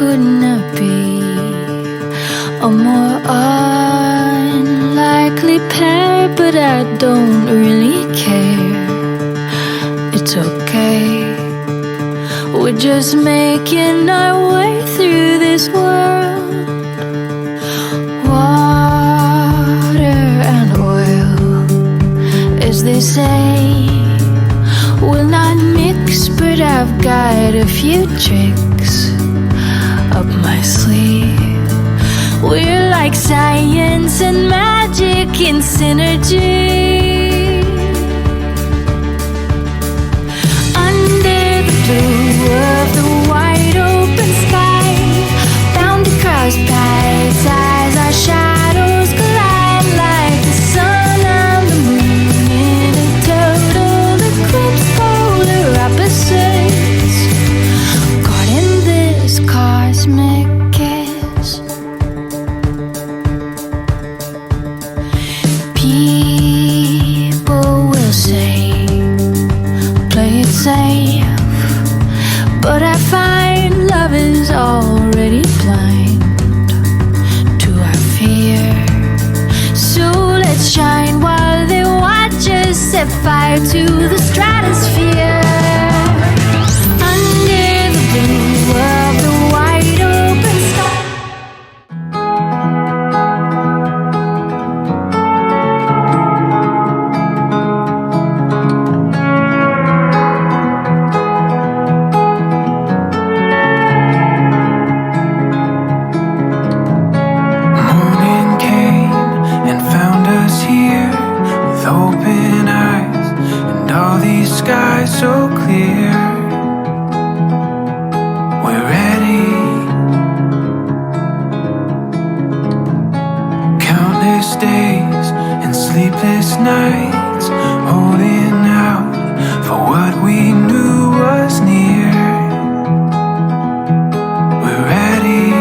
couldn't it be a more unlikely pair? But I don't really care. It's okay. We're just making our way through this world. Water and oil, as they say, will not mix, but I've got a few tricks up my sleeve. We're like science and magic in synergy. Under the blue of the wide open sky, bound to cross paths as our shadows collide, like the sun and the moon in a total eclipse, polar opposites, caught in this cosmic kiss. People will say, play it safe, but I find love is already blind to our fear. So let's shine while they watch us set fire to the stratosphere. Under the blue of the wide open sky. Morning came and found us here with open eyes and all these skies so clear. We're ready. Countless days and sleepless nights, holding out for what we knew was near. We're ready.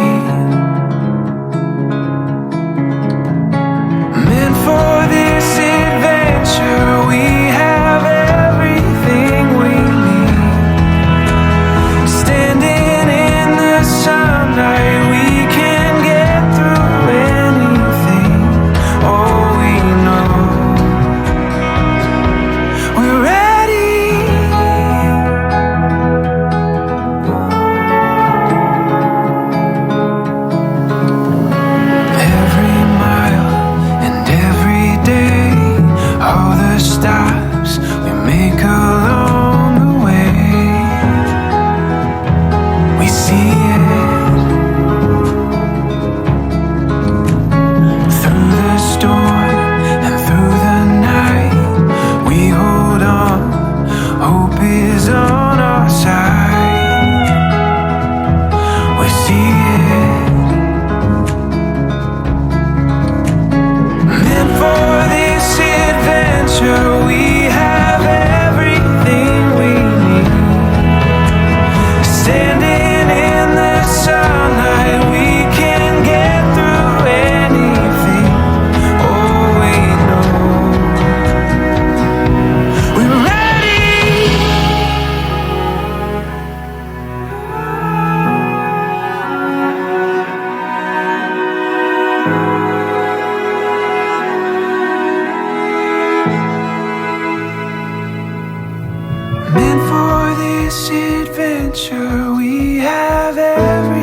Meant for this adventure, we have everything we need. Standing in the sunlight, we can get through anything. Oh, we know we're ready. Every mile and every day, all the stops we make along the way, we see it. Through the storm and through the night, we hold on. Hope is on our side. We see it. Meant for this adventure, we have everything we need. Standing in the sunlight, we can get through anything. Oh, we know we're ready. Meant for this adventure, we have everything.